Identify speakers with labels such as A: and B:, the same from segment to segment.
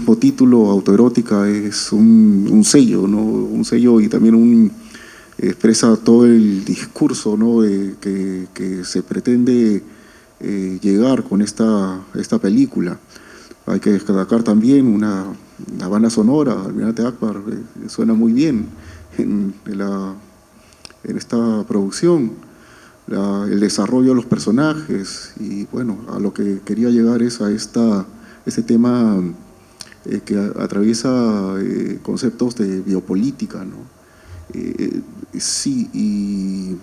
A: mismo título, autoerótica, es un sello, ¿no? Un sello y también expresa todo el discurso, ¿no? Que se pretende llegar con esta película. Hay que destacar también una banda sonora, Almirante Akbar, suena muy bien en esta producción, el desarrollo de los personajes y bueno, a lo que quería llegar es a este tema que atraviesa conceptos de biopolítica, ¿no? Sí,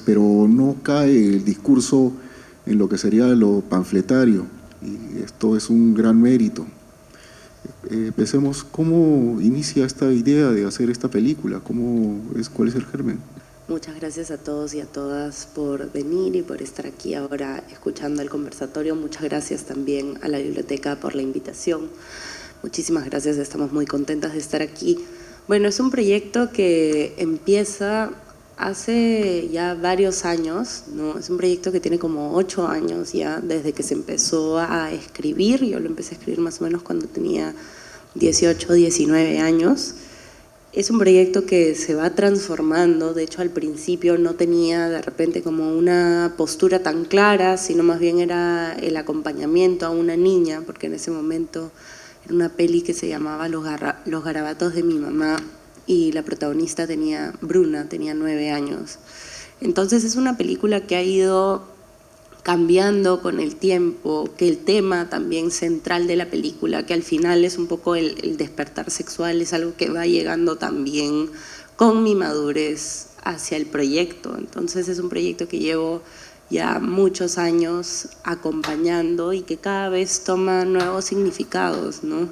A: pero no cae el discurso en lo que sería lo panfletario, y esto es un gran mérito. Pensemos cómo inicia esta idea de hacer esta película, cuál es el germen.
B: Muchas gracias a todos y a todas por venir y por estar aquí ahora escuchando el conversatorio. Muchas gracias también a la biblioteca por la invitación. Muchísimas gracias, estamos muy contentas de estar aquí. Bueno, es un proyecto que empieza hace ya varios años, ¿no? Es un proyecto que tiene como 8 años ya desde que se empezó a escribir. Yo lo empecé a escribir más o menos cuando tenía 18, 19 años. Es un proyecto que se va transformando. De hecho, al principio no tenía de repente como una postura tan clara, sino más bien era el acompañamiento a una niña, porque en ese momento era una peli que se llamaba Los garabatos de mi mamá y la protagonista Bruna tenía 9 años. Entonces es una película que ha ido cambiando con el tiempo, que el tema también central de la película, que al final es un poco el despertar sexual, es algo que va llegando también con mi madurez hacia el proyecto. Entonces es un proyecto que llevo ya muchos años acompañando y que cada vez toma nuevos significados, ¿no?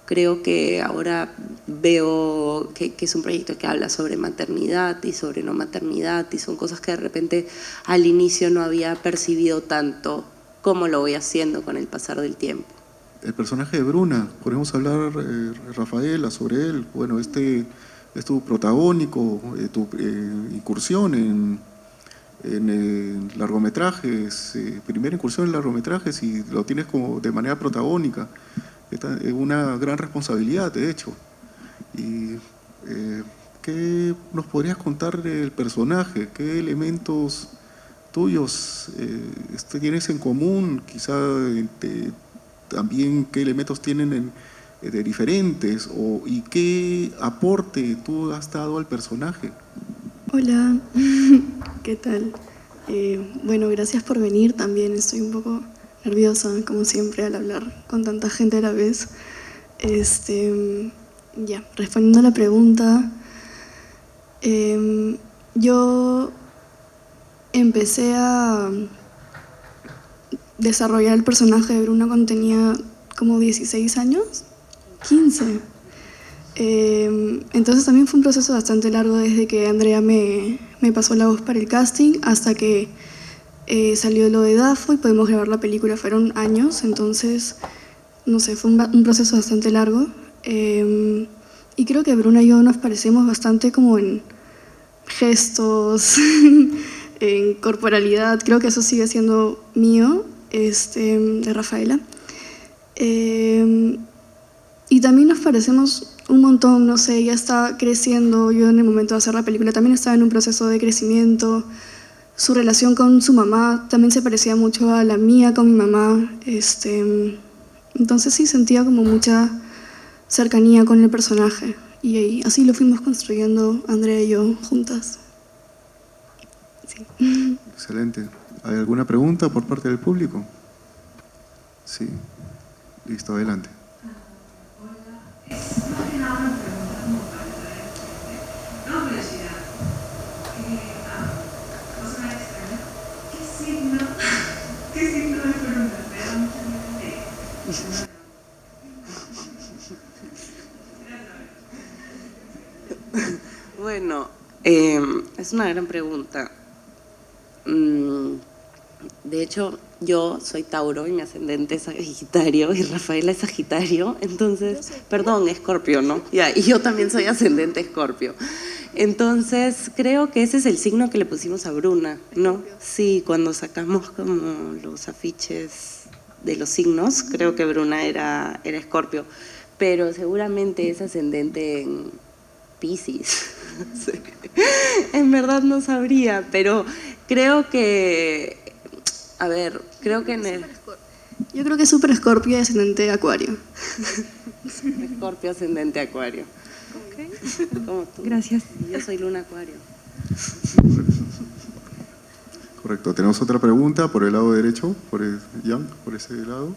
B: Creo que ahora veo que es un proyecto que habla sobre maternidad y sobre no maternidad, y son cosas que de repente al inicio no había percibido tanto como lo voy haciendo con el pasar del tiempo.
A: El personaje de Bruna, podemos hablar, Rafaela, sobre él. Bueno, es tu protagónico, tu incursión en largometrajes, primera incursión en largometrajes, y lo tienes como de manera protagónica. Es una gran responsabilidad, de hecho. Y ¿qué nos podrías contar del personaje? ¿Qué elementos tuyos tienes en común? Quizá también qué elementos tienen de diferentes, y qué aporte tú has dado al personaje.
C: Hola, ¿qué tal? Bueno, gracias por venir. También estoy un poco nerviosa, como siempre, al hablar con tanta gente a la vez. Respondiendo a la pregunta, yo empecé a desarrollar el personaje de Bruna cuando tenía como 16 años, 15. Entonces también fue un proceso bastante largo desde que Andrea me pasó la voz para el casting hasta que salió lo de Dafo y pudimos grabar la película. Fueron años, entonces, no sé, fue un proceso bastante largo. Y creo que Bruna y yo nos parecemos bastante como en gestos, en corporalidad. Creo que eso sigue siendo mío, de Rafaela. Y también nos parecemos un montón, no sé, ella está creciendo, yo en el momento de hacer la película también estaba en un proceso de crecimiento. Su relación con su mamá también se parecía mucho a la mía con mi mamá. Entonces sí sentía como mucha cercanía con el personaje y así lo fuimos construyendo Andrea y yo juntas. Sí.
A: Excelente. ¿Hay alguna pregunta por parte del público? Sí. Listo, adelante.
B: Bueno, es una gran pregunta. De hecho, yo soy Tauro y mi ascendente es Sagitario y Rafaela es Sagitario, entonces, perdón, Escorpio, ¿no? Y yo también soy ascendente Escorpio. Entonces, creo que ese es el signo que le pusimos a Bruna, ¿no? Sí, cuando sacamos como los afiches de los signos, creo que Bruna era Escorpio. pero seguramente es ascendente en Piscis. En verdad no sabría, pero creo que, a ver, creo que en el...
C: Yo creo que es Super Escorpio y ascendente Acuario.
B: Escorpio ascendente Acuario.
D: Okay.
B: Como tú.
D: Gracias.
B: Yo soy Luna Acuario.
A: Correcto. Tenemos otra pregunta por el lado derecho, Jan, por ese lado.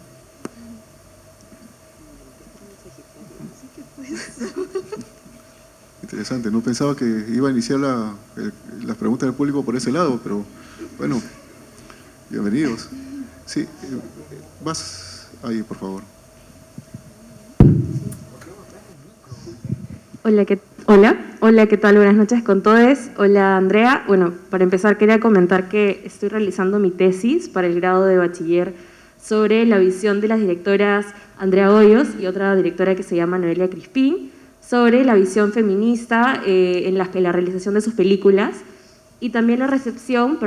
A: Interesante, no pensaba que iba a iniciar las preguntas del público por ese lado, pero bueno, bienvenidos. Sí, vas ahí, por favor.
E: Hola, ¿qué tal? Buenas noches con todos. Hola, Andrea. Bueno, para empezar quería comentar que estoy realizando mi tesis para el grado de bachiller sobre la visión de las directoras Andrea Hoyos y otra directora que se llama Noelia Crispín, sobre la visión feminista en la realización de sus películas y también la recepción,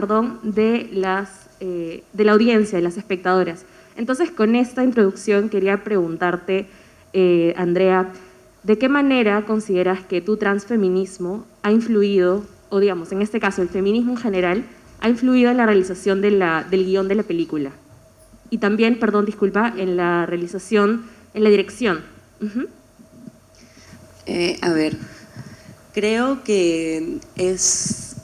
E: de la audiencia, de las espectadoras. Entonces, con esta introducción quería preguntarte, Andrea, ¿de qué manera consideras que tu transfeminismo ha influido, o digamos, en este caso, el feminismo en general, ha influido en la realización del guión de la película? Y también, en la realización, en la dirección.
B: A ver, creo que es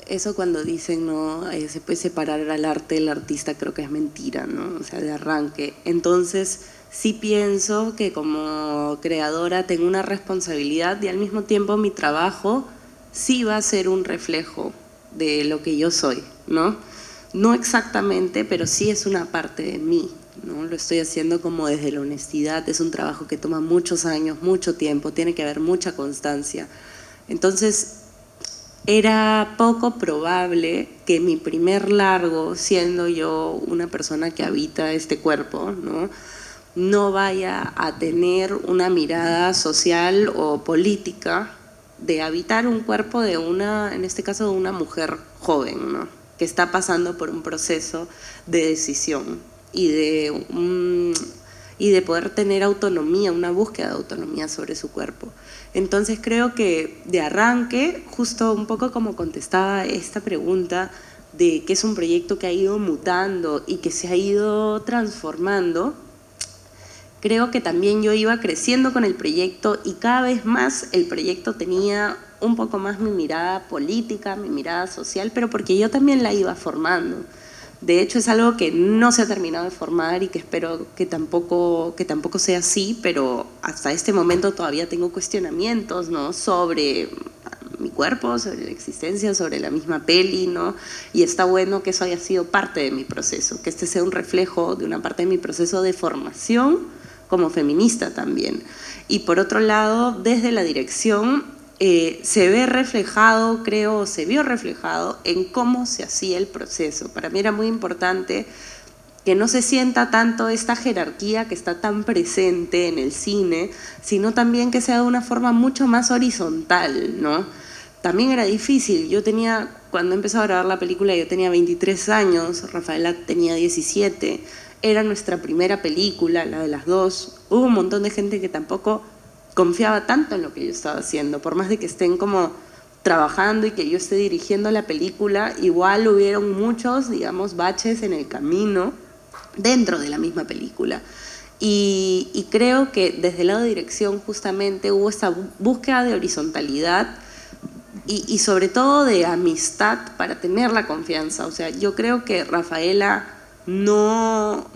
B: eso cuando dicen, ¿no? Se puede separar al arte del artista, creo que es mentira, ¿no? O sea, de arranque. Entonces, sí pienso que como creadora tengo una responsabilidad y al mismo tiempo mi trabajo sí va a ser un reflejo de lo que yo soy, ¿no? No exactamente, pero sí es una parte de mí, ¿no? Lo estoy haciendo como desde la honestidad, es un trabajo que toma muchos años, mucho tiempo, tiene que haber mucha constancia. Entonces, era poco probable que mi primer largo, siendo yo una persona que habita este cuerpo, no vaya a tener una mirada social o política de habitar un cuerpo de en este caso de una mujer joven, ¿no? Que está pasando por un proceso de decisión y de poder tener autonomía, una búsqueda de autonomía sobre su cuerpo. Entonces creo que de arranque, justo un poco como contestaba esta pregunta de que es un proyecto que ha ido mutando y que se ha ido transformando, creo que también yo iba creciendo con el proyecto y cada vez más el proyecto tenía un poco más mi mirada política, mi mirada social, pero porque yo también la iba formando. De hecho, es algo que no se ha terminado de formar y que espero que tampoco sea así, pero hasta este momento todavía tengo cuestionamientos, ¿no? Sobre mi cuerpo, sobre la existencia, sobre la misma peli, ¿no? Y está bueno que eso haya sido parte de mi proceso, que este sea un reflejo de una parte de mi proceso de formación como feminista también. Y por otro lado, desde la dirección, se ve reflejado, creo, se vio reflejado en cómo se hacía el proceso. Para mí era muy importante que no se sienta tanto esta jerarquía que está tan presente en el cine, sino también que sea de una forma mucho más horizontal, ¿no? También era difícil. Cuando empezó a grabar la película, yo tenía 23 años, Rafaela tenía 17, era nuestra primera película, la de las dos. Hubo un montón de gente que tampoco confiaba tanto en lo que yo estaba haciendo, por más de que estén como trabajando y que yo esté dirigiendo la película, igual hubieron muchos, digamos, baches en el camino dentro de la misma película. Y creo que desde el lado de dirección justamente hubo esta búsqueda de horizontalidad y sobre todo de amistad para tener la confianza. O sea, yo creo que Rafaela no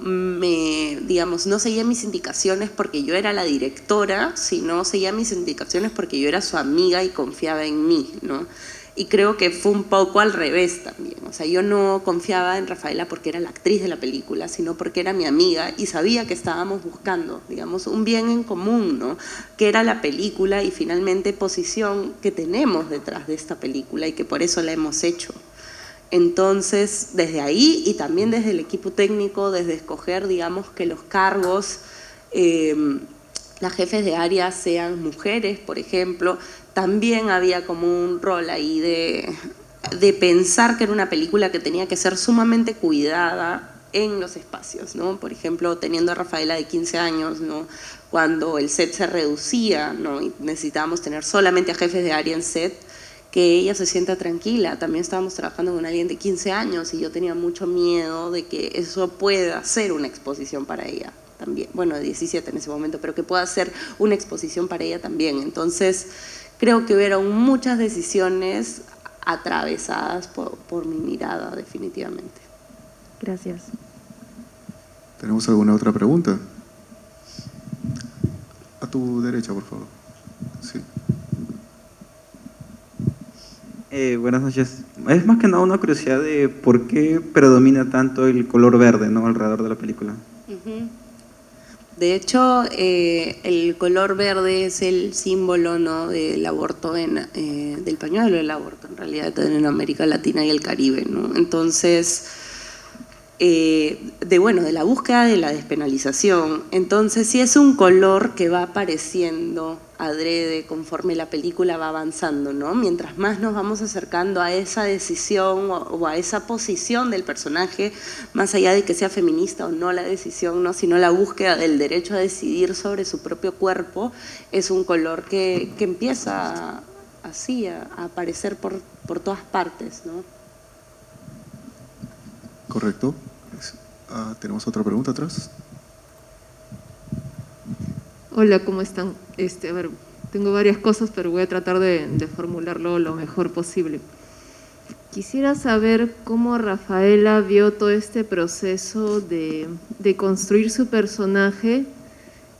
B: seguía mis indicaciones porque yo era la directora, sino seguía mis indicaciones porque yo era su amiga y confiaba en mí, ¿no? Y creo que fue un poco al revés también. O sea, yo no confiaba en Rafaela porque era la actriz de la película, sino porque era mi amiga y sabía que estábamos buscando, digamos, un bien en común, ¿no? Que era la película y finalmente posición que tenemos detrás de esta película y que por eso la hemos hecho. Entonces, desde ahí y también desde el equipo técnico, desde escoger, digamos, que los cargos, las jefes de área sean mujeres, por ejemplo, también había como un rol ahí de pensar que era una película que tenía que ser sumamente cuidada en los espacios, ¿no? Por ejemplo, teniendo a Rafaela de 15 años, ¿no? Cuando el set se reducía, ¿no? Y necesitábamos tener solamente a jefes de área en set, que ella se sienta tranquila. También estábamos trabajando con alguien de 15 años y yo tenía mucho miedo de que eso pueda ser una exposición para ella también. Bueno, de 17 en ese momento, pero que pueda ser una exposición para ella también. Entonces, creo que hubieron muchas decisiones atravesadas por mi mirada, definitivamente.
E: Gracias.
A: ¿Tenemos alguna otra pregunta? A tu derecha, por favor. Sí.
D: Buenas noches. Es más que nada una curiosidad de por qué predomina tanto el color verde, ¿no?, alrededor de la película.
B: De hecho, el color verde es el símbolo, ¿no?, del aborto, del pañuelo del aborto, en realidad, en América Latina y el Caribe, ¿no? Entonces, de la búsqueda de la despenalización. Entonces, sí es un color que va apareciendo adrede conforme la película va avanzando, ¿no? Mientras más nos vamos acercando a esa decisión o a esa posición del personaje, más allá de que sea feminista o no la decisión, ¿no?, sino la búsqueda del derecho a decidir sobre su propio cuerpo, es un color que empieza así a aparecer por todas partes, ¿no?
A: Correcto. ¿Tenemos otra pregunta atrás?
F: Hola, ¿cómo están? A ver, tengo varias cosas, pero voy a tratar de formularlo lo mejor posible. Quisiera saber cómo Rafaela vio todo este proceso de construir su personaje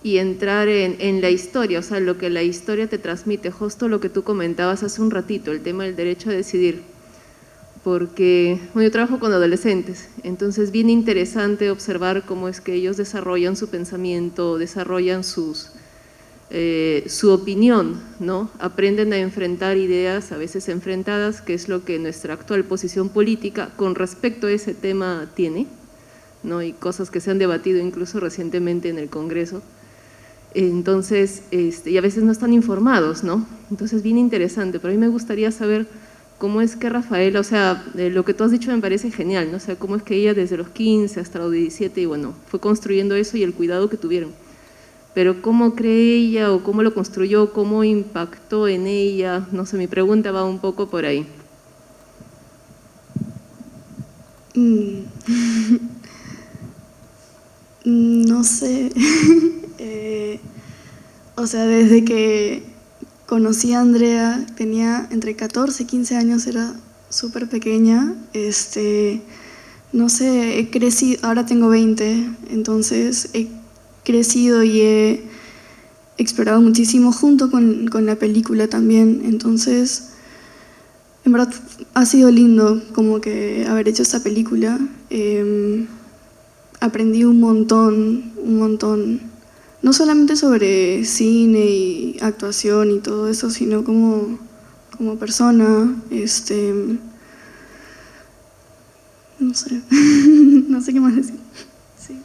F: y entrar en la historia, o sea, lo que la historia te transmite, justo lo que tú comentabas hace un ratito, el tema del derecho a decidir. Porque yo trabajo con adolescentes, entonces bien interesante observar cómo es que ellos desarrollan su pensamiento, desarrollan su opinión, ¿no? Aprenden a enfrentar ideas a veces enfrentadas, que es lo que nuestra actual posición política con respecto a ese tema tiene, ¿no? Y cosas que se han debatido incluso recientemente en el Congreso. Entonces, y a veces no están informados, ¿no? Entonces bien interesante, pero a mí me gustaría saber cómo es que Rafaela, o sea, lo que tú has dicho me parece genial, ¿no? O sea, cómo es que ella desde los 15 hasta los 17, y bueno, fue construyendo eso y el cuidado que tuvieron. Pero ¿cómo cree ella o cómo lo construyó, cómo impactó en ella? No sé, mi pregunta va un poco por ahí.
C: No sé. O sea, desde que conocí a Andrea, tenía entre 14 y 15 años, era súper pequeña. No sé, he crecido, ahora tengo 20, entonces he crecido y he explorado muchísimo junto con la película también. Entonces, en verdad ha sido lindo como que haber hecho esta película. Aprendí un montón. No solamente sobre cine y actuación y todo eso, sino como persona, no sé, no sé qué más decir. Sí.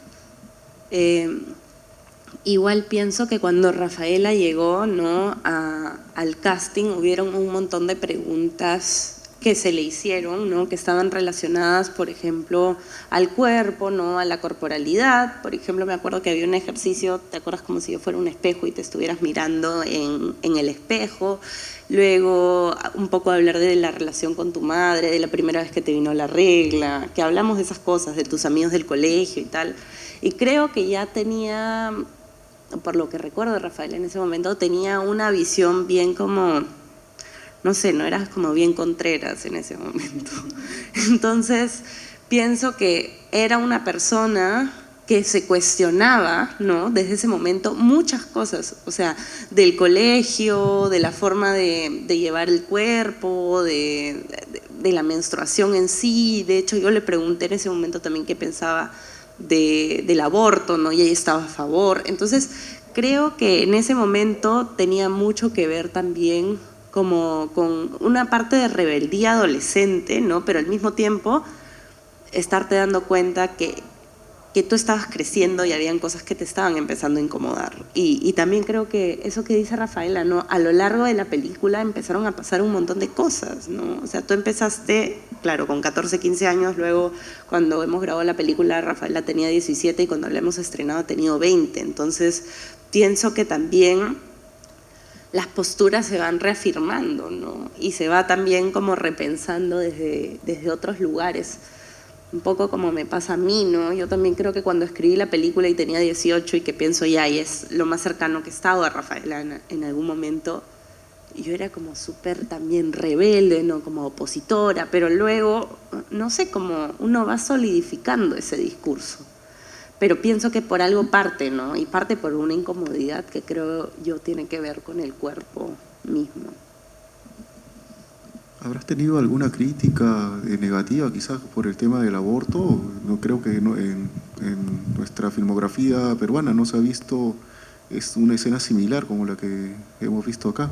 B: Igual pienso que cuando Rafaela llegó, ¿no?, al casting, hubieron un montón de preguntas que se le hicieron, ¿no?, que estaban relacionadas, por ejemplo, al cuerpo, ¿no?, a la corporalidad. Por ejemplo, me acuerdo que había un ejercicio, ¿te acuerdas? Como si yo fuera un espejo y te estuvieras mirando en el espejo. Luego, un poco hablar de la relación con tu madre, de la primera vez que te vino la regla, que hablamos de esas cosas, de tus amigos del colegio y tal. Y creo que ya tenía, por lo que recuerdo de Rafaela en ese momento, tenía una visión bien como, no sé, no eras como bien Contreras en ese momento. Entonces, pienso que era una persona que se cuestionaba, ¿no?, desde ese momento muchas cosas, o sea, del colegio, de la forma de llevar el cuerpo, de la menstruación en sí. De hecho, yo le pregunté en ese momento también qué pensaba del aborto, ¿no?, y ella estaba a favor. Entonces, creo que en ese momento tenía mucho que ver también como con una parte de rebeldía adolescente, ¿no?, pero al mismo tiempo estarte dando cuenta que que tú estabas creciendo y habían cosas que te estaban empezando a incomodar. Y también creo que eso que dice Rafaela, ¿no? A lo largo de la película empezaron a pasar un montón de cosas, ¿no? O sea, tú empezaste, claro, con 14, 15 años, luego cuando hemos grabado la película Rafaela tenía 17 y cuando la hemos estrenado ha tenido 20. Entonces, pienso que también las posturas se van reafirmando, ¿no? Y se va también como repensando desde otros lugares. Un poco como me pasa a mí, ¿no? Yo también creo que cuando escribí la película y tenía 18 y que pienso ya, y es lo más cercano que he estado a Rafaela en algún momento, yo era como súper también rebelde, ¿no? Como opositora, pero luego, no sé, como uno va solidificando ese discurso. Pero pienso que por algo parte, ¿no? Y parte por una incomodidad que creo yo tiene que ver con el cuerpo mismo.
A: ¿Habrás tenido alguna crítica negativa quizás por el tema del aborto? No creo que en nuestra filmografía peruana no se ha visto una escena similar como la que hemos visto acá.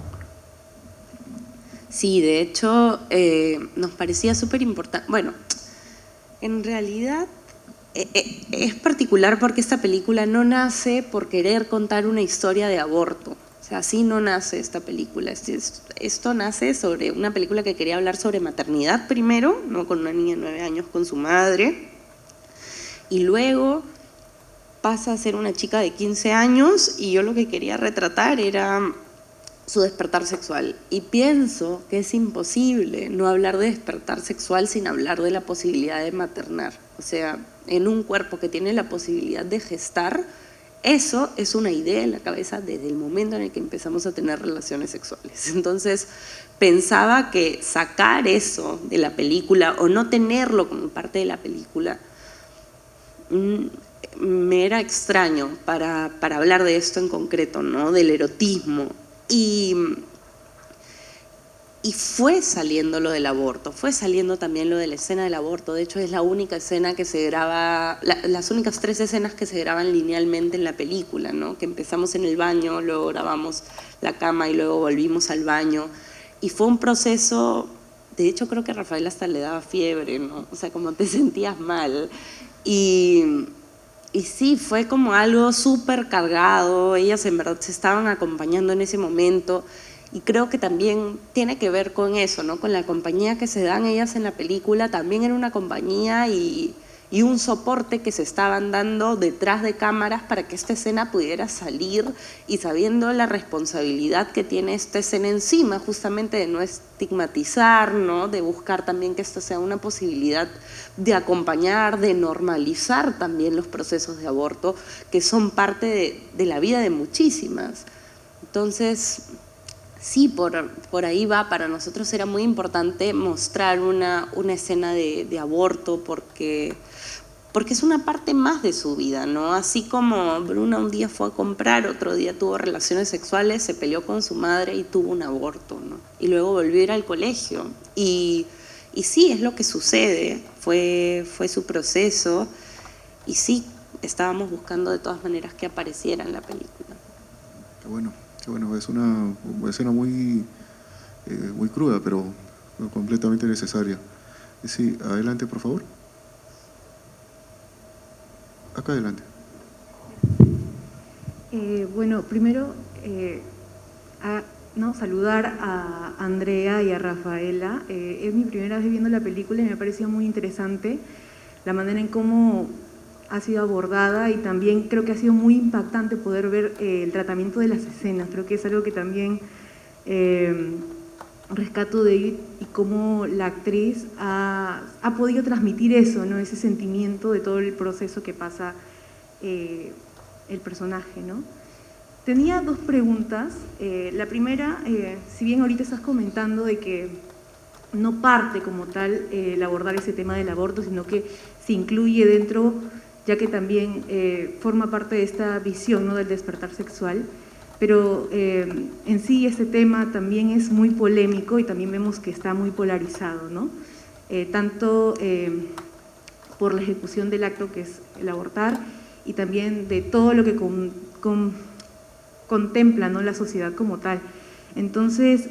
B: Sí, de hecho nos parecía súper importante. Bueno, en realidad es particular porque esta película no nace por querer contar una historia de aborto. O sea, así no nace esta película. Esto nace sobre una película que quería hablar sobre maternidad primero, ¿no? Con una niña de 9 años con su madre, y luego pasa a ser una chica de 15 años y yo lo que quería retratar era su despertar sexual. Y pienso que es imposible no hablar de despertar sexual sin hablar de la posibilidad de maternar. O sea, en un cuerpo que tiene la posibilidad de gestar, eso es una idea en la cabeza desde el momento en el que empezamos a tener relaciones sexuales. Entonces, pensaba que sacar eso de la película o no tenerlo como parte de la película me era extraño para hablar de esto en concreto, ¿no? Del erotismo. Y fue saliendo lo del aborto, fue saliendo también lo de la escena del aborto. De hecho, es la única escena que se graba, las únicas 3 escenas que se graban linealmente en la película, ¿no? Que empezamos en el baño, luego grabamos la cama y luego volvimos al baño. Y fue un proceso, de hecho creo que a Rafael hasta le daba fiebre, ¿no? O sea, como te sentías mal. Y sí, fue como algo súper cargado, ellas en verdad se estaban acompañando en ese momento. Y creo que también tiene que ver con eso, ¿no? Con la compañía que se dan ellas en la película, también era una compañía y un soporte que se estaban dando detrás de cámaras para que esta escena pudiera salir, y sabiendo la responsabilidad que tiene esta escena encima, justamente de no estigmatizar, ¿no? De buscar también que esto sea una posibilidad de acompañar, de normalizar también los procesos de aborto, que son parte de la vida de muchísimas. Entonces, sí, por ahí va. Para nosotros era muy importante mostrar una escena de aborto porque es una parte más de su vida, ¿no? Así como Bruna un día fue a comprar, otro día tuvo relaciones sexuales, se peleó con su madre y tuvo un aborto, ¿no? Y luego volvió a ir al colegio. Y sí, es lo que sucede, fue su proceso, y sí, estábamos buscando de todas maneras que apareciera en la película.
A: Qué bueno. Bueno, es una escena muy cruda, pero completamente necesaria. Sí, adelante, por favor. Acá adelante.
G: Bueno, primero, saludar a Andrea y a Rafaela. Es mi primera vez viendo la película y me ha parecido muy interesante la manera en cómo ha sido abordada, y también creo que ha sido muy impactante poder ver el tratamiento de las escenas. Creo que es algo que también rescato de Edith, y cómo la actriz ha podido transmitir eso, ¿no? Ese sentimiento de todo el proceso que pasa el personaje, ¿no? Tenía 2 preguntas. La primera, si bien ahorita estás comentando de que no parte como tal el abordar ese tema del aborto, sino que se incluye dentro, ya que también forma parte de esta visión, ¿no? Del despertar sexual, pero en sí este tema también es muy polémico y también vemos que está muy polarizado, ¿no? Tanto por la ejecución del acto que es el abortar, y también de todo lo que contempla, ¿no? La sociedad como tal. Entonces,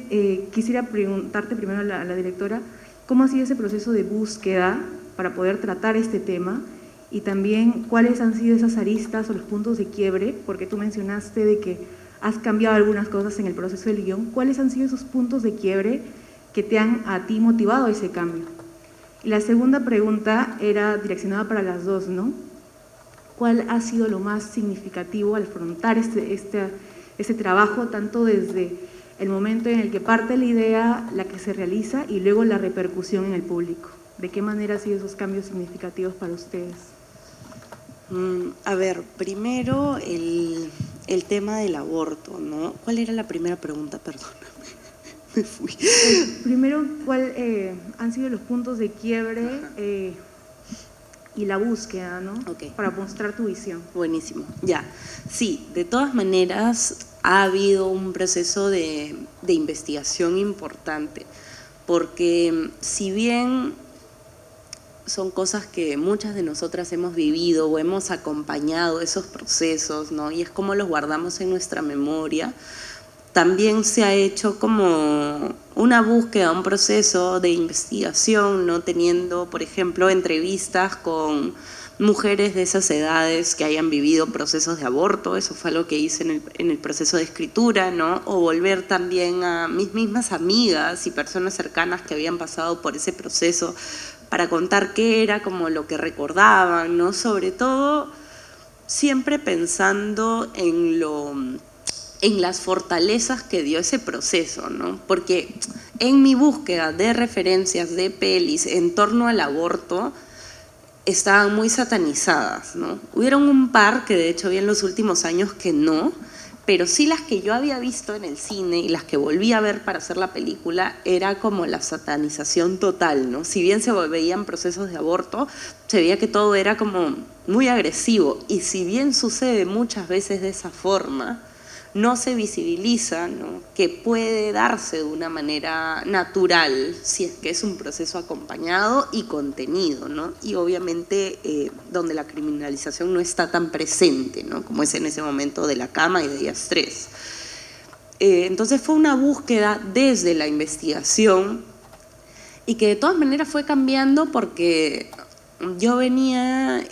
G: quisiera preguntarte primero a la directora, ¿cómo ha sido ese proceso de búsqueda para poder tratar este tema? Y también, ¿cuáles han sido esas aristas o los puntos de quiebre? Porque tú mencionaste de que has cambiado algunas cosas en el proceso del guión. ¿Cuáles han sido esos puntos de quiebre que te han a ti motivado a ese cambio? Y la segunda pregunta era direccionada para las dos, ¿no? ¿Cuál ha sido lo más significativo al afrontar este trabajo, tanto desde el momento en el que parte la idea, la que se realiza, y luego la repercusión en el público? ¿De qué manera han sido esos cambios significativos para ustedes?
B: A ver, primero el tema del aborto, ¿no? ¿Cuál era la primera pregunta? Perdóname, me fui.
G: Primero, ¿cuál han sido los puntos de quiebre y la búsqueda, ¿no?
B: Okay.
G: Para mostrar tu visión.
B: Buenísimo, ya. Sí, de todas maneras ha habido un proceso de investigación importante, porque si bien son cosas que muchas de nosotras hemos vivido o hemos acompañado esos procesos, ¿no? Y es como los guardamos en nuestra memoria. También se ha hecho como una búsqueda, un proceso de investigación, ¿no? Teniendo, por ejemplo, entrevistas con mujeres de esas edades que hayan vivido procesos de aborto. Eso fue algo que hice en el proceso de escritura, ¿no? O volver también a mis mismas amigas y personas cercanas que habían pasado por ese proceso, para contar qué era como lo que recordaban, ¿no? Sobre todo siempre pensando en las fortalezas que dio ese proceso, ¿no? Porque en mi búsqueda de referencias de pelis en torno al aborto estaban muy satanizadas, ¿no? Hubieron un par que de hecho vi en los últimos años que no, pero sí las que yo había visto en el cine y las que volví a ver para hacer la película era como la satanización total, ¿no? Si bien se veían procesos de aborto, se veía que todo era como muy agresivo, y si bien sucede muchas veces de esa forma, no se visibiliza, ¿no? Que puede darse de una manera natural si es que es un proceso acompañado y contenido, ¿no? Y obviamente donde la criminalización no está tan presente, ¿no? Como es en ese momento de la cama y de ellas tres. Entonces fue una búsqueda desde la investigación, y que de todas maneras fue cambiando, porque yo venía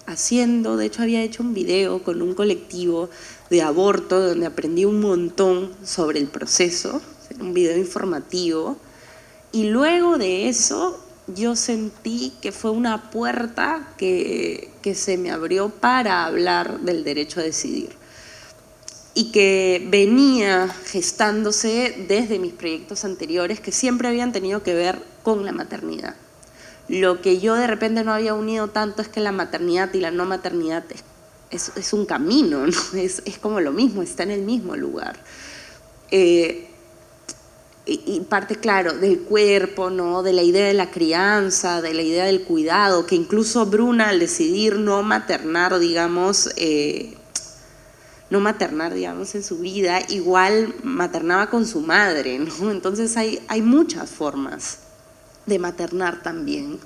B: haciendo, de hecho había hecho un video con un colectivo de aborto donde aprendí un montón sobre el proceso, un video informativo, y luego de eso yo sentí que fue una puerta que se me abrió para hablar del derecho a decidir, y que venía gestándose desde mis proyectos anteriores, que siempre habían tenido que ver con la maternidad. Lo que yo de repente no había unido tanto es que la maternidad y la no maternidad es un camino, ¿no? Es como lo mismo, está en el mismo lugar. Y parte, claro, del cuerpo, ¿no? De la idea de la crianza, de la idea del cuidado, que incluso Bruna, al decidir no maternar, digamos, en su vida, igual maternaba con su madre, ¿no? Entonces hay muchas formas de maternar también.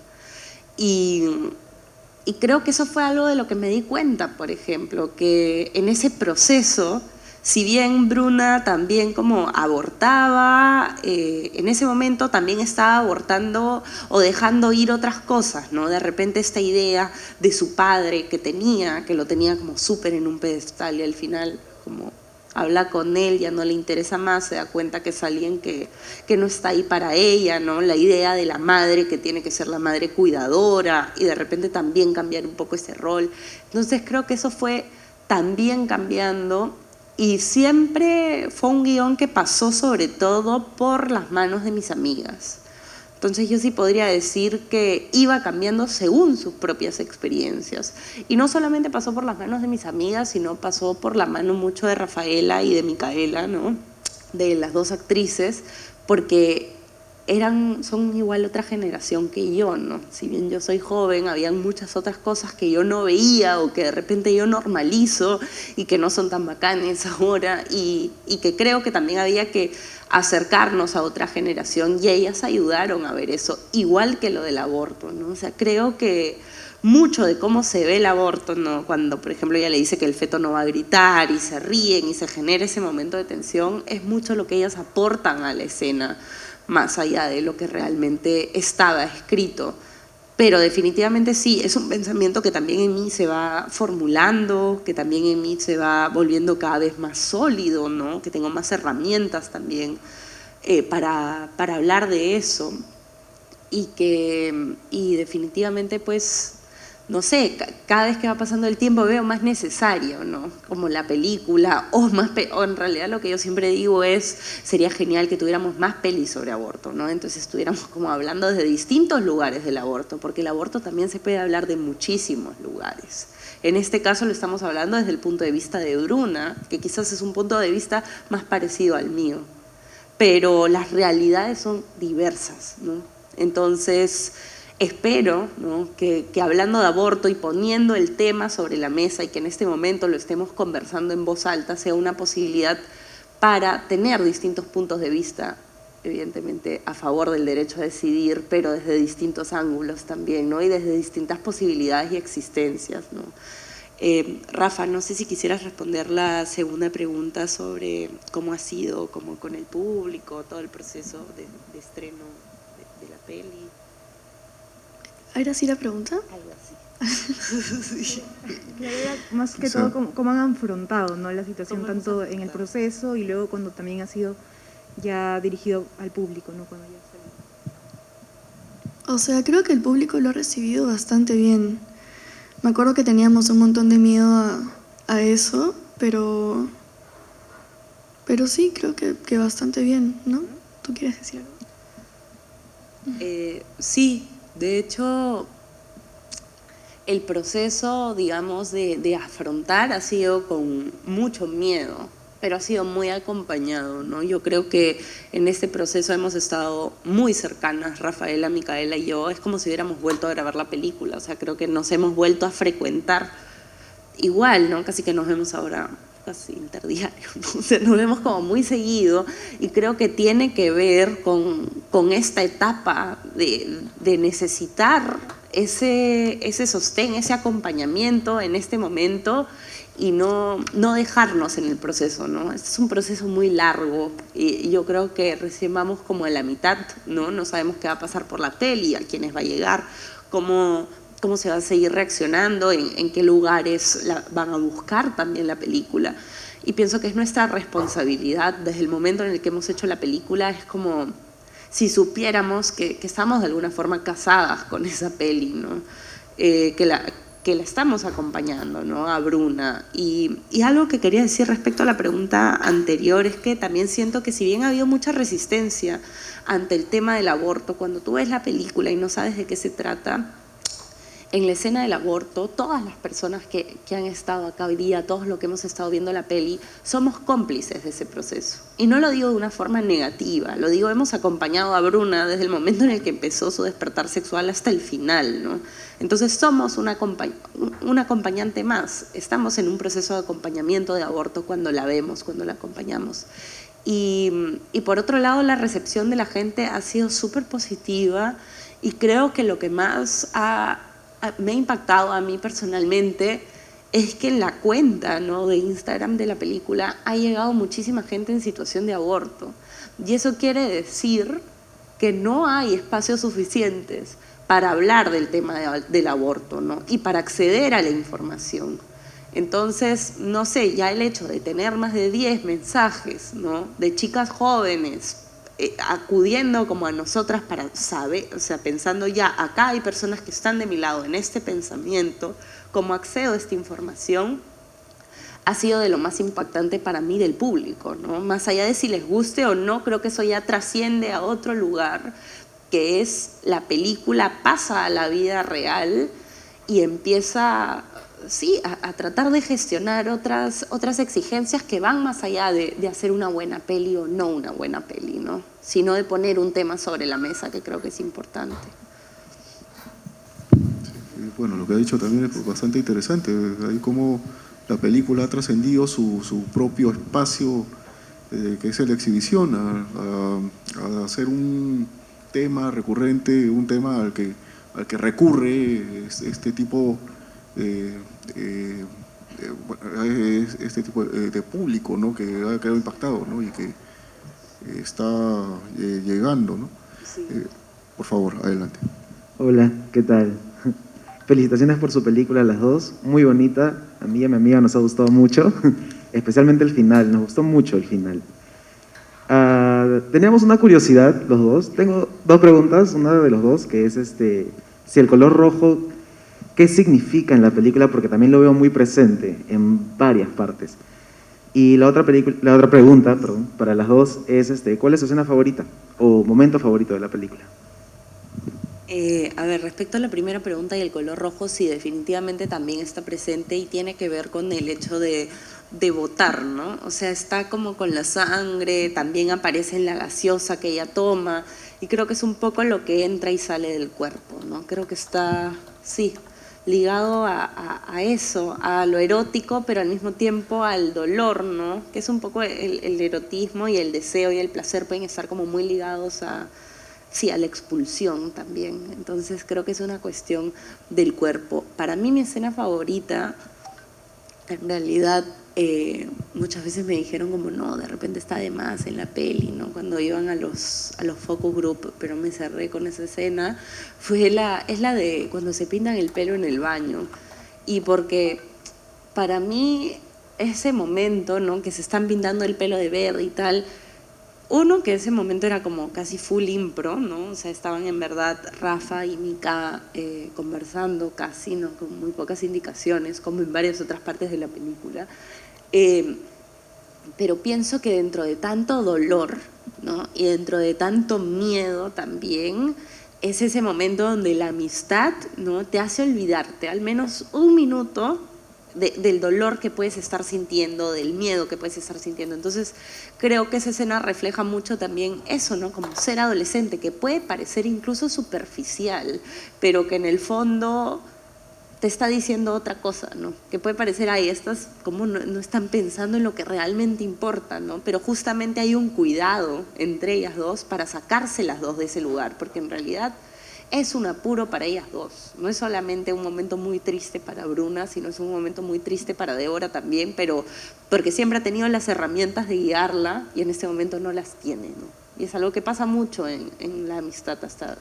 B: Y creo que eso fue algo de lo que me di cuenta, por ejemplo, que en ese proceso, si bien Bruna también como abortaba, en ese momento también estaba abortando o dejando ir otras cosas, ¿no? De repente esta idea de su padre que lo tenía como súper en un pedestal, y al final como habla con él, ya no le interesa más, se da cuenta que es alguien que no está ahí para ella, ¿no? La idea de la madre, que tiene que ser la madre cuidadora, y de repente también cambiar un poco ese rol. Entonces creo que eso fue también cambiando, y siempre fue un guión que pasó sobre todo por las manos de mis amigas. Entonces yo sí podría decir que iba cambiando según sus propias experiencias. Y no solamente pasó por las manos de mis amigas, sino pasó por la mano mucho de Rafaela y de Micaela, ¿no? De las dos actrices, porque son igual otra generación que yo, ¿no? Si bien yo soy joven, habían muchas otras cosas que yo no veía o que de repente yo normalizo y que no son tan bacanes ahora, y que creo que también había que acercarnos a otra generación, y ellas ayudaron a ver eso, igual que lo del aborto, ¿no? O sea, creo que mucho de cómo se ve el aborto, ¿no? Cuando, por ejemplo, ella le dice que el feto no va a gritar y se ríen y se genera ese momento de tensión, es mucho lo que ellas aportan a la escena, más allá de lo que realmente estaba escrito. Pero definitivamente sí, es un pensamiento que también en mí se va formulando, que también en mí se va volviendo cada vez más sólido, ¿no? Que tengo más herramientas también para hablar de eso. Y definitivamente pues, no sé, cada vez que va pasando el tiempo veo más necesario, ¿no? Como la película, o en realidad lo que yo siempre digo es, sería genial que tuviéramos más pelis sobre aborto, ¿no? Entonces estuviéramos como hablando desde distintos lugares del aborto, porque el aborto también se puede hablar de muchísimos lugares. En este caso lo estamos hablando desde el punto de vista de Bruna, que quizás es un punto de vista más parecido al mío, pero las realidades son diversas, ¿no? Entonces espero, ¿no?, que hablando de aborto y poniendo el tema sobre la mesa y que en este momento lo estemos conversando en voz alta sea una posibilidad para tener distintos puntos de vista, evidentemente a favor del derecho a decidir, pero desde distintos ángulos también, ¿no?, y desde distintas posibilidades y existencias, ¿no? Rafa, no sé si quisieras responder la segunda pregunta sobre cómo ha sido como con el público, todo el proceso de estreno de la peli.
C: ¿Era así la pregunta?
B: Algo así. Sí.
G: Claro, era más que todo cómo han afrontado, ¿no?, la situación tanto en el proceso y luego cuando también ha sido ya dirigido al público, ¿no?, cuando ya salió.
C: O sea, creo que el público lo ha recibido bastante bien. Me acuerdo que teníamos un montón de miedo a eso, pero sí, creo que bastante bien, ¿no? ¿Tú quieres decir algo?
B: Sí, de hecho, el proceso, digamos, de afrontar ha sido con mucho miedo, pero ha sido muy acompañado, ¿no? Yo creo que en este proceso hemos estado muy cercanas, Rafaela, Micaela y yo, es como si hubiéramos vuelto a grabar la película, o sea, creo que nos hemos vuelto a frecuentar igual, ¿no? Casi que nos vemos ahora casi interdiario, ¿no? O sea, nos vemos como muy seguido y creo que tiene que ver con esta etapa de necesitar ese sostén, ese acompañamiento en este momento y no dejarnos en el proceso, ¿no? Este es un proceso muy largo y yo creo que recién vamos como en la mitad, ¿no? No sabemos qué va a pasar por la peli, a quiénes va a llegar, cómo se va a seguir reaccionando, en qué lugares van a buscar también la película. Y pienso que es nuestra responsabilidad desde el momento en el que hemos hecho la película, es como si supiéramos que estamos de alguna forma casadas con esa peli, ¿no? Que la estamos acompañando, ¿no?, a Bruna. Y algo que quería decir respecto a la pregunta anterior es que también siento que si bien ha habido mucha resistencia ante el tema del aborto, cuando tú ves la película y no sabes de qué se trata, en la escena del aborto, todas las personas que han estado acá hoy día, todos los que hemos estado viendo la peli, somos cómplices de ese proceso. Y no lo digo de una forma negativa, lo digo, hemos acompañado a Bruna desde el momento en el que empezó su despertar sexual hasta el final, ¿no? Entonces somos un acompañante más, estamos en un proceso de acompañamiento de aborto cuando la vemos, cuando la acompañamos. Y por otro lado, la recepción de la gente ha sido súper positiva y creo que lo que más me ha impactado a mí personalmente es que en la cuenta, ¿no?, de Instagram de la película ha llegado muchísima gente en situación de aborto. Y eso quiere decir que no hay espacios suficientes para hablar del tema del aborto, ¿no?, y para acceder a la información. Entonces, no sé, ya el hecho de tener más de 10 mensajes, ¿no?, de chicas jóvenes acudiendo como a nosotras para saber, o sea, pensando ya, acá hay personas que están de mi lado en este pensamiento, cómo accedo a esta información, ha sido de lo más impactante para mí del público, ¿no? Más allá de si les guste o no, creo que eso ya trasciende a otro lugar, que es la película pasa a la vida real y empieza, sí, a tratar de gestionar otras exigencias que van más allá de hacer una buena peli o no una buena peli, ¿no?, sino de poner un tema sobre la mesa, que creo que es importante.
A: Sí, bueno, lo que ha dicho también es bastante interesante, ahí cómo la película ha trascendido su propio espacio, que es la exhibición, a hacer un tema recurrente, un tema al que recurre este tipo de público, ¿no?, que ha quedado impactado, ¿no?, y que está llegando, ¿no?
B: Sí.
A: Por favor, adelante.
H: Hola, ¿qué tal? Felicitaciones por su película, las dos, muy bonita, a mí y a mi amiga nos ha gustado mucho, especialmente el final, nos gustó mucho el final. Teníamos una curiosidad los dos, tengo dos preguntas, una de los dos, que es si el color rojo, ¿qué significa en la película? Porque también lo veo muy presente en varias partes. Y la otra pregunta, perdón, para las dos es, ¿cuál es su escena favorita o momento favorito de la película?
B: A ver, respecto a la primera pregunta y el color rojo, sí, definitivamente también está presente y tiene que ver con el hecho de votar, ¿no? O sea, está como con la sangre, también aparece en la gaseosa que ella toma y creo que es un poco lo que entra y sale del cuerpo, ¿no? Creo que está, sí, ligado a eso, a lo erótico, pero al mismo tiempo al dolor, ¿no? Que es un poco el erotismo y el deseo y el placer pueden estar como muy ligados a la expulsión también. Entonces creo que es una cuestión del cuerpo. Para mí mi escena favorita, en realidad, muchas veces me dijeron como no, de repente está de más en la peli, ¿no? Cuando iban a los focus group, pero me cerré con esa escena, es la de cuando se pintan el pelo en el baño. Y porque para mí ese momento, ¿no? Que se están pintando el pelo de verde y tal, uno, que ese momento era como casi full impro, ¿no? O sea, estaban en verdad Rafa y Mika conversando casi, ¿no? Con muy pocas indicaciones, como en varias otras partes de la película. Pero pienso que dentro de tanto dolor, ¿no? Y dentro de tanto miedo también, es ese momento donde la amistad, ¿no? Te hace olvidarte al menos un minuto del dolor que puedes estar sintiendo, del miedo que puedes estar sintiendo. Entonces creo que esa escena refleja mucho también eso, ¿no? Como ser adolescente, que puede parecer incluso superficial, pero que en el fondo te está diciendo otra cosa, ¿no? Que puede parecer, ay, estas como no están pensando en lo que realmente importa, ¿no? Pero justamente hay un cuidado entre ellas dos para sacarse las dos de ese lugar, porque en realidad es un apuro para ellas dos. No es solamente un momento muy triste para Bruna, sino es un momento muy triste para Débora también, pero porque siempre ha tenido las herramientas de guiarla y en este momento no las tiene, ¿no? Y es algo que pasa mucho en la amistad hasta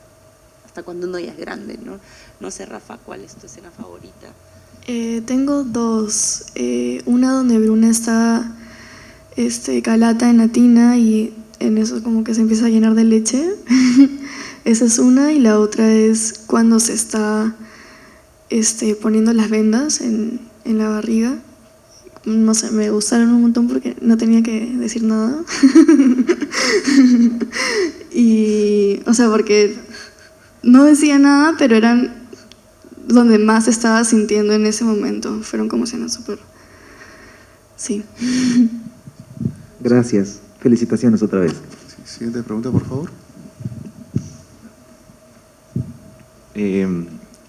B: cuando uno ya es grande, ¿no? No sé, Rafa, ¿cuál es tu escena favorita?
C: Tengo dos. Una donde Bruna está calata en la tina y en eso como que se empieza a llenar de leche. Esa es una, y la otra es cuando se está poniendo las vendas en la barriga. No sé, me gustaron un montón porque no tenía que decir nada. Y, o sea, porque no decía nada, pero eran donde más estaba sintiendo en ese momento. Fueron como escenas súper... Sí.
H: Gracias, felicitaciones otra vez.
A: Sí, siguiente pregunta, por favor.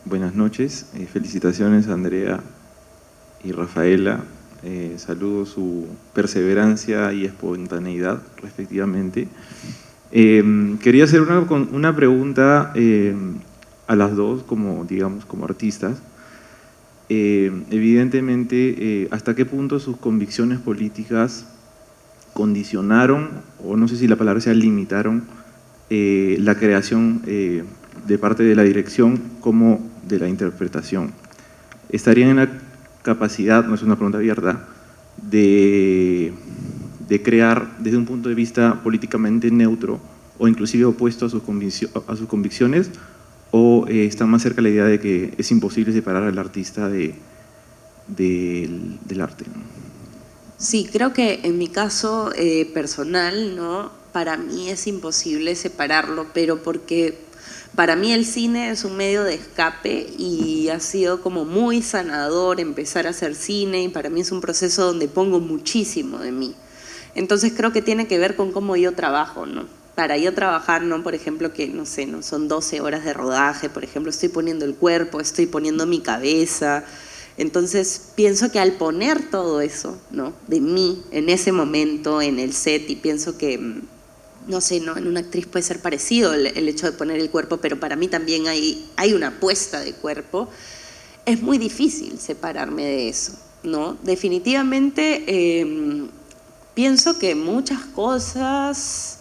I: Buenas noches, felicitaciones a Andrea y Rafaela, saludo su perseverancia y espontaneidad respectivamente. Quería hacer una pregunta a las dos como, digamos, como artistas. Evidentemente, ¿hasta qué punto sus convicciones políticas condicionaron, o no sé si la palabra sea limitaron, la creación de parte de la dirección como de la interpretación? ¿Estarían en la capacidad, no es una pregunta abierta, de crear desde un punto de vista políticamente neutro o inclusive opuesto a sus convicciones, o está más cerca la idea de que es imposible separar al artista del arte?
B: Sí, creo que en mi caso personal, ¿no? Para mí es imposible separarlo, pero porque para mí el cine es un medio de escape y ha sido como muy sanador empezar a hacer cine, y para mí es un proceso donde pongo muchísimo de mí. Entonces creo que tiene que ver con cómo yo trabajo, ¿no? Para yo trabajar, ¿no? Por ejemplo, que no sé, no son 12 horas de rodaje, por ejemplo, estoy poniendo el cuerpo, estoy poniendo mi cabeza. Entonces pienso que al poner todo eso, ¿no? De mí en ese momento en el set, y pienso que, no sé, ¿no? En una actriz puede ser parecido el hecho de poner el cuerpo, pero para mí también hay una puesta de cuerpo. Es muy difícil separarme de eso, ¿no? Definitivamente pienso que muchas cosas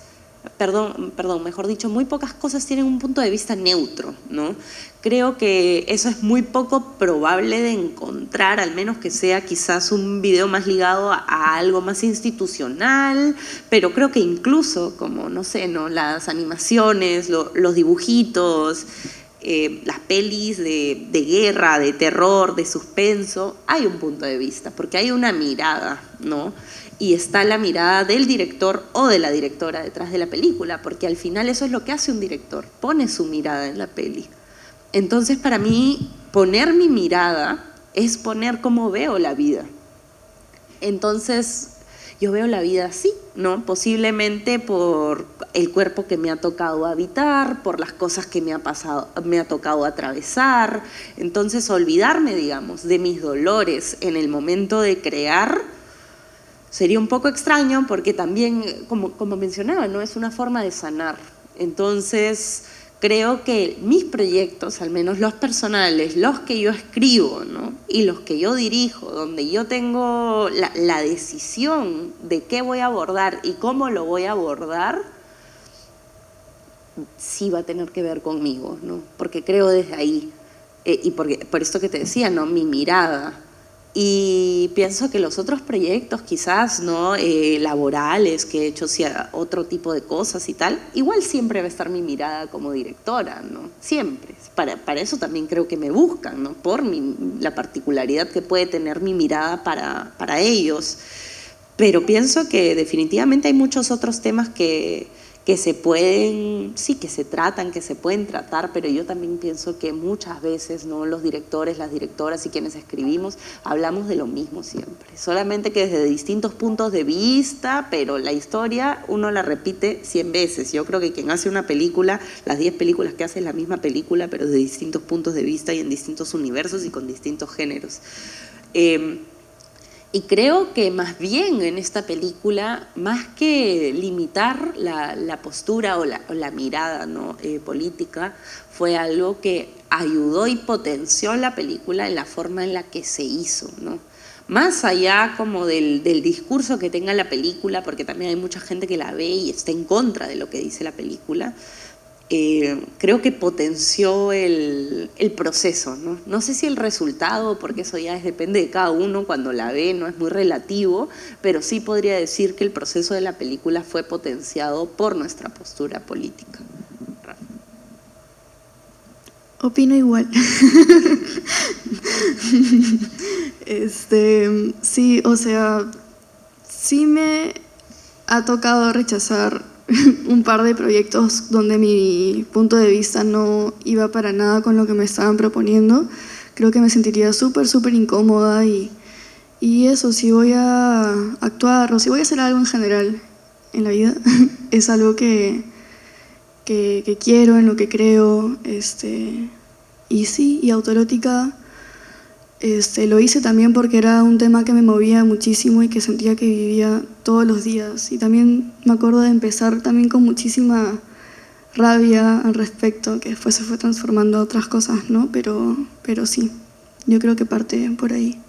B: mejor dicho, muy pocas cosas tienen un punto de vista neutro, ¿no? Creo que eso es muy poco probable de encontrar, al menos que sea quizás un video más ligado a algo más institucional, pero creo que incluso, como, no sé, ¿no? Las animaciones, los dibujitos, las pelis de guerra, de terror, de suspenso, hay un punto de vista, porque hay una mirada, ¿no? Y está la mirada del director o de la directora detrás de la película, porque al final eso es lo que hace un director, pone su mirada en la peli. Entonces, para mí, poner mi mirada es poner cómo veo la vida. Entonces, yo veo la vida así, ¿no? Posiblemente por el cuerpo que me ha tocado habitar, por las cosas que me ha tocado atravesar. Entonces, olvidarme, digamos, de mis dolores en el momento de crear sería un poco extraño, porque también, como mencionaba, ¿no? Es una forma de sanar. Entonces, creo que mis proyectos, al menos los personales, los que yo escribo, ¿no? Y los que yo dirijo, donde yo tengo la decisión de qué voy a abordar y cómo lo voy a abordar, sí va a tener que ver conmigo, ¿no? Porque creo desde ahí, y por esto que te decía, ¿no? Mi mirada. Y pienso que los otros proyectos quizás, ¿no? Laborales que he hecho, otro tipo de cosas y tal, igual siempre va a estar mi mirada como directora, ¿no? Siempre. Para eso también creo que me buscan, ¿no? Por la particularidad que puede tener mi mirada para ellos. Pero pienso que definitivamente hay muchos otros temas que se pueden, sí, que se tratan, que se pueden tratar, pero yo también pienso que muchas veces, ¿no? Los directores, las directoras y quienes escribimos hablamos de lo mismo siempre, solamente que desde distintos puntos de vista, pero la historia uno la repite 100 veces. Yo creo que quien hace una película, las 10 películas que hace es la misma película, pero desde distintos puntos de vista y en distintos universos y con distintos géneros. Y creo que más bien en esta película, más que limitar la postura o la mirada, ¿no? Política, fue algo que ayudó y potenció la película en la forma en la que se hizo, ¿no? Más allá como del discurso que tenga la película, porque también hay mucha gente que la ve y está en contra de lo que dice la película, creo que potenció el proceso, ¿no? No sé si el resultado, porque eso ya depende de cada uno cuando la ve, no es muy relativo, pero sí podría decir que el proceso de la película fue potenciado por nuestra postura política.
C: Opino igual. Sí, o sea, sí me ha tocado rechazar un par de proyectos donde mi punto de vista no iba para nada con lo que me estaban proponiendo. Creo que me sentiría súper incómoda y eso, si voy a actuar o si voy a hacer algo en general en la vida, es algo que quiero, en lo que creo, y sí, y Autoerótica lo hice también porque era un tema que me movía muchísimo y que sentía que vivía todos los días. Y también me acuerdo de empezar también con muchísima rabia al respecto, que después se fue transformando a otras cosas, ¿no? Pero sí, yo creo que parte por ahí.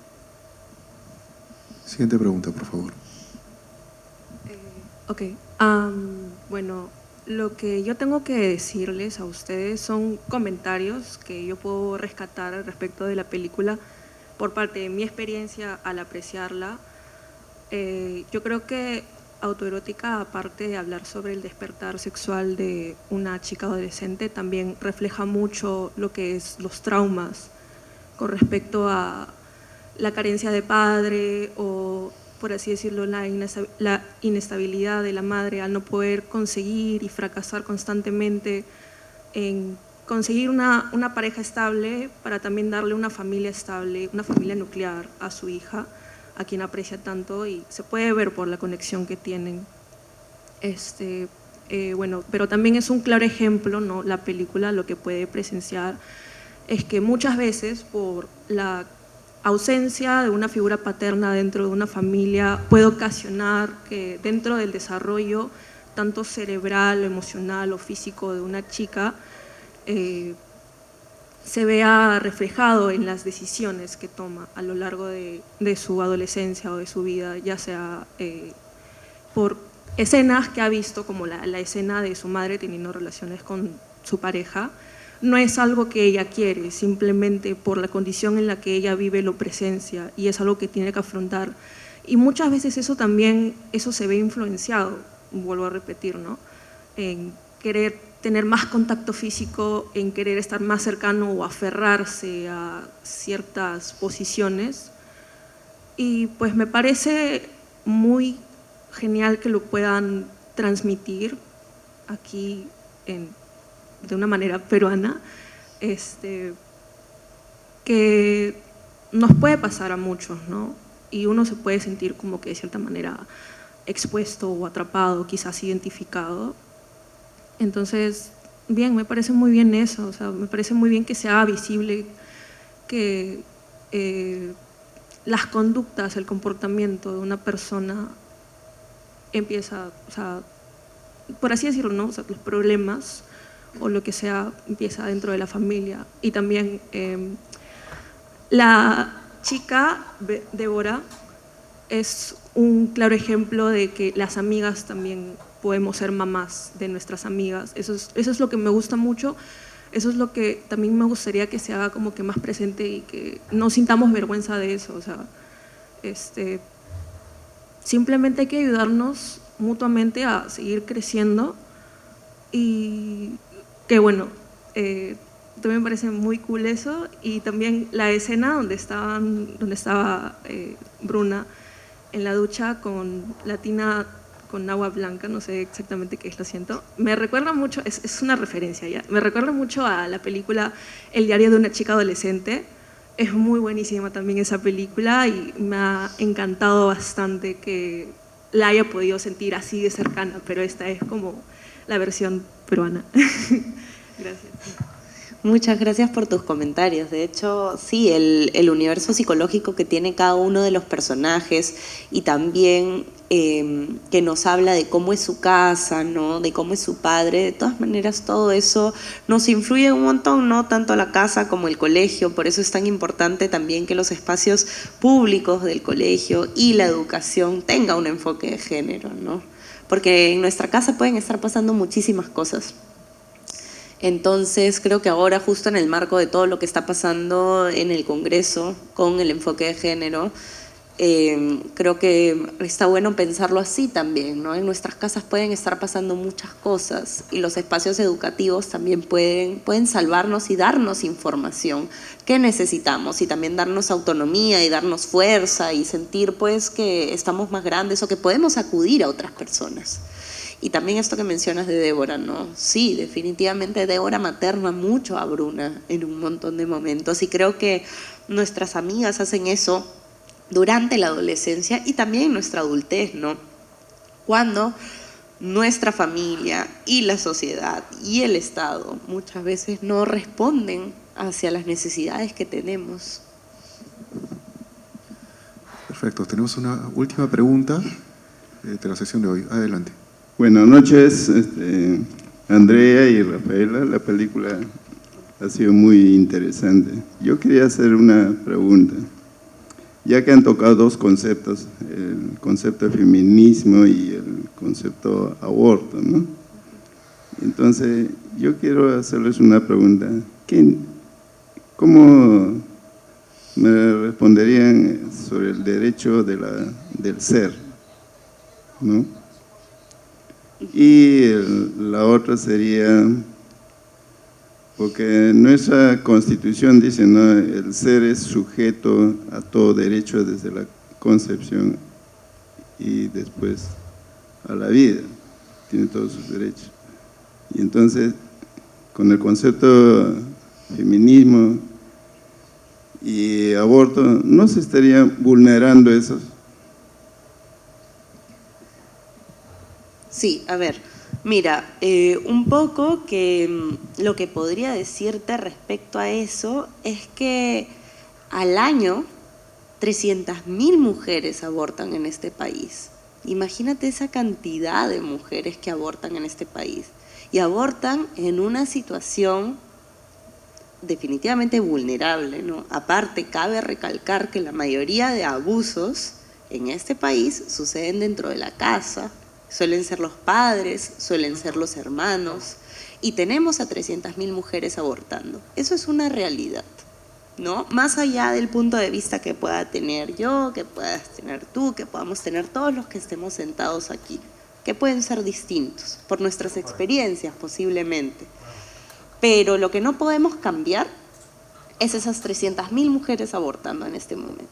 A: Siguiente pregunta, por favor.
J: Bueno, lo que yo tengo que decirles a ustedes son comentarios que yo puedo rescatar al respecto de la película por parte de mi experiencia al apreciarla. Yo creo que Autoerótica, aparte de hablar sobre el despertar sexual de una chica adolescente, también refleja mucho lo que es los traumas con respecto a la carencia de padre o, por así decirlo, la inestabilidad de la madre al no poder conseguir y fracasar constantemente en conseguir una pareja estable para también darle una familia estable, una familia nuclear a su hija, a quien aprecia tanto y se puede ver por la conexión que tienen. Pero también es un claro ejemplo, ¿no? La película lo que puede presenciar es que muchas veces por la ausencia de una figura paterna dentro de una familia puede ocasionar que dentro del desarrollo tanto cerebral, emocional o físico de una chica se vea reflejado en las decisiones que toma a lo largo de su adolescencia o de su vida, ya sea por escenas que ha visto, como la escena de su madre teniendo relaciones con su pareja, no es algo que ella quiere, simplemente por la condición en la que ella vive lo presencia y es algo que tiene que afrontar. Y muchas veces eso también, eso se ve influenciado, vuelvo a repetir, ¿no? En querer tener más contacto físico, en querer estar más cercano o aferrarse a ciertas posiciones. Y pues me parece muy genial que lo puedan transmitir aquí de una manera peruana, que nos puede pasar a muchos, ¿no? Y uno se puede sentir como que de cierta manera expuesto o atrapado, quizás identificado. Entonces, bien, me parece muy bien eso, o sea, me parece muy bien que se haga visible que las conductas, el comportamiento de una persona empieza, o sea, por así decirlo, ¿no? O sea, los problemas o lo que sea empieza dentro de la familia. Y también la chica, Débora, es un claro ejemplo de que las amigas también podemos ser mamás de nuestras amigas. Eso es lo que me gusta mucho, eso es lo que también me gustaría que se haga como que más presente y que no sintamos vergüenza de eso. O sea, simplemente hay que ayudarnos mutuamente a seguir creciendo y que bueno, también me parece muy cool eso. Y también la escena donde estaba Bruna en la ducha con la tina con agua blanca, no sé exactamente qué es, lo siento, me recuerda mucho, es una referencia ya, me recuerda mucho a la película El diario de una chica adolescente. Es muy buenísima también esa película y me ha encantado bastante que la haya podido sentir así de cercana, pero esta es como la versión peruana. Gracias.
B: Muchas gracias por tus comentarios. De hecho, sí, el universo psicológico que tiene cada uno de los personajes y también que nos habla de cómo es su casa, ¿no? De cómo es su padre. De todas maneras, todo eso nos influye un montón, ¿no? Tanto la casa como el colegio. Por eso es tan importante también que los espacios públicos del colegio y la educación tengan un enfoque de género, ¿no? Porque en nuestra casa pueden estar pasando muchísimas cosas. Entonces creo que ahora, justo en el marco de todo lo que está pasando en el Congreso con el enfoque de género, creo que está bueno pensarlo así también, ¿no? En nuestras casas pueden estar pasando muchas cosas y los espacios educativos también pueden salvarnos y darnos información que necesitamos y también darnos autonomía y darnos fuerza y sentir pues que estamos más grandes o que podemos acudir a otras personas. Y también esto que mencionas de Débora, ¿no? Sí, definitivamente Débora materna mucho a Bruna en un montón de momentos y creo que nuestras amigas hacen eso durante la adolescencia y también en nuestra adultez, ¿no? Cuando nuestra familia y la sociedad y el Estado muchas veces no responden hacia las necesidades que tenemos.
A: Perfecto, tenemos una última pregunta de la sesión de hoy. Adelante.
K: Buenas noches, Andrea y Rafaela. La película ha sido muy interesante. Yo quería hacer una pregunta, ya que han tocado dos conceptos, el concepto de feminismo y el concepto aborto, ¿no? Entonces, yo quiero hacerles una pregunta. ¿Cómo me responderían sobre el derecho del ser, ¿no? Y la otra sería, porque nuestra Constitución dice, ¿no? El ser es sujeto a todo derecho desde la concepción y después a la vida, tiene todos sus derechos. Y entonces, con el concepto feminismo y aborto, ¿no se estarían vulnerando esos?
B: Sí, a ver, mira, un poco que lo que podría decirte respecto a eso es que al año 300.000 mujeres abortan en este país. Imagínate esa cantidad de mujeres que abortan en este país y abortan en una situación definitivamente vulnerable, ¿no? Aparte, cabe recalcar que la mayoría de abusos en este país suceden dentro de la casa, Suelen ser los padres, suelen ser los hermanos, y tenemos a 300.000 mujeres abortando. Eso es una realidad, ¿no? Más allá del punto de vista que pueda tener yo, que puedas tener tú, que podamos tener todos los que estemos sentados aquí, que pueden ser distintos por nuestras experiencias posiblemente. Pero lo que no podemos cambiar es esas 300.000 mujeres abortando en este momento.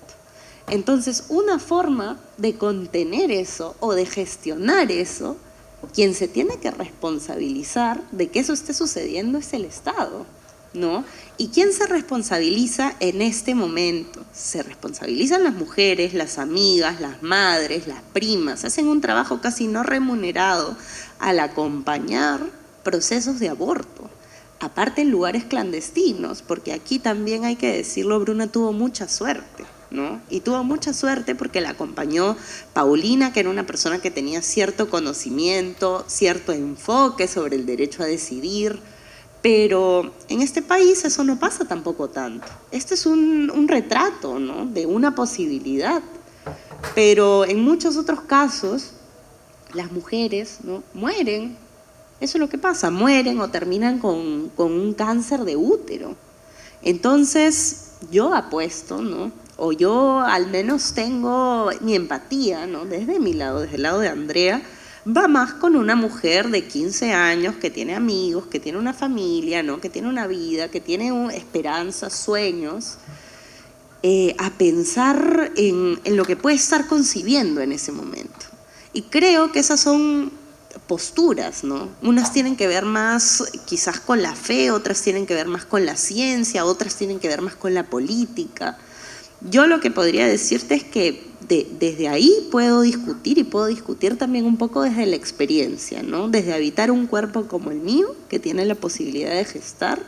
B: Entonces, una forma de contener eso o de gestionar eso, quien se tiene que responsabilizar de que eso esté sucediendo es el Estado, ¿no? ¿Y quién se responsabiliza en este momento? Se responsabilizan las mujeres, las amigas, las madres, las primas. Hacen un trabajo casi no remunerado al acompañar procesos de aborto. Aparte en lugares clandestinos, porque aquí también hay que decirlo, Bruna tuvo mucha suerte, ¿no? Y tuvo mucha suerte porque la acompañó Paulina, que era una persona que tenía cierto conocimiento, cierto enfoque sobre el derecho a decidir, pero en este país eso no pasa tampoco tanto. Este es un retrato, ¿no?, de una posibilidad, pero en muchos otros casos las mujeres, ¿no?, mueren. Eso es lo que pasa, mueren o terminan con un cáncer de útero. Entonces, yo apuesto, ¿no?, o yo al menos tengo mi empatía, ¿no?, desde mi lado, desde el lado de Andrea, va más con una mujer de 15 años que tiene amigos, que tiene una familia, ¿no?, que tiene una vida, que tiene esperanzas, sueños, a pensar en lo que puede estar concibiendo en ese momento. Y creo que esas son posturas, ¿no? Unas tienen que ver más quizás con la fe, otras tienen que ver más con la ciencia, otras tienen que ver más con la política. Yo lo que podría decirte es que desde ahí puedo discutir, y puedo discutir también un poco desde la experiencia, ¿no? Desde habitar un cuerpo como el mío, que tiene la posibilidad de gestar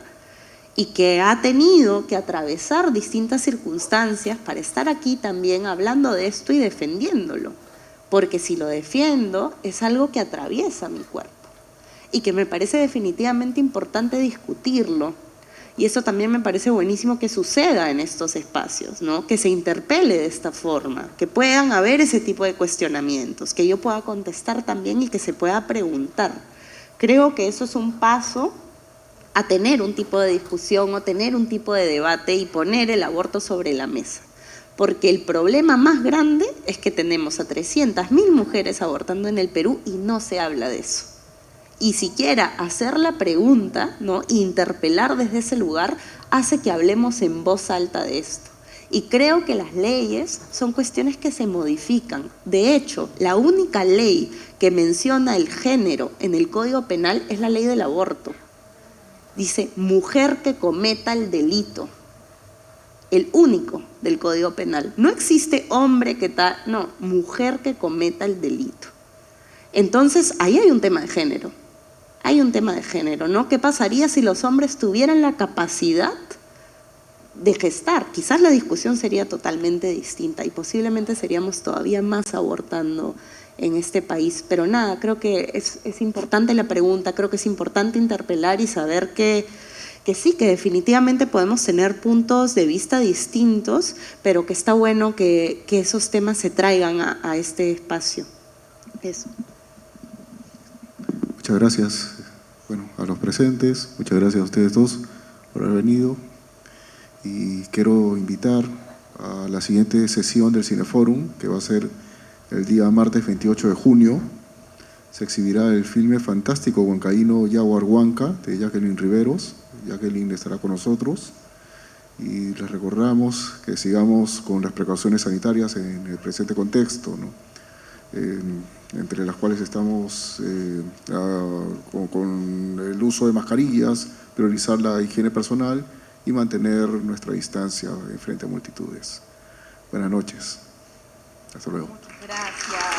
B: y que ha tenido que atravesar distintas circunstancias para estar aquí también hablando de esto y defendiéndolo. Porque si lo defiendo, es algo que atraviesa mi cuerpo y que me parece definitivamente importante discutirlo. Y eso también me parece buenísimo que suceda en estos espacios, ¿no? Que se interpele de esta forma, que puedan haber ese tipo de cuestionamientos, que yo pueda contestar también y que se pueda preguntar. Creo que eso es un paso a tener un tipo de discusión o tener un tipo de debate y poner el aborto sobre la mesa. Porque el problema más grande es que tenemos a 300.000 mujeres abortando en el Perú y no se habla de eso. Y siquiera hacer la pregunta, ¿no?, interpelar desde ese lugar, hace que hablemos en voz alta de esto. Y creo que las leyes son cuestiones que se modifican. De hecho, la única ley que menciona el género en el Código Penal es la ley del aborto. Dice, mujer que cometa el delito. El único del Código Penal. No existe hombre que tal, no, mujer que cometa el delito. Entonces, ahí hay un tema de género. Hay un tema de género, ¿no? ¿Qué pasaría si los hombres tuvieran la capacidad de gestar? Quizás la discusión sería totalmente distinta y posiblemente seríamos todavía más abortando en este país. Pero nada, creo que es importante la pregunta, creo que es importante interpelar y saber que sí, que definitivamente podemos tener puntos de vista distintos, pero que está bueno que esos temas se traigan a este espacio. Eso.
A: Muchas gracias, bueno, a los presentes, muchas gracias a ustedes dos por haber venido, y quiero invitar a la siguiente sesión del Cineforum, que va a ser el día martes 28 de junio. Se exhibirá el filme fantástico Huancaíno Yaguar Huanca, de Jacqueline Riveros. Jacqueline estará con nosotros, y les recordamos que sigamos con las precauciones sanitarias en el presente contexto, ¿no? Entre las cuales estamos con el uso de mascarillas, priorizar la higiene personal y mantener nuestra distancia en frente a multitudes. Buenas noches. Hasta luego.
B: Gracias.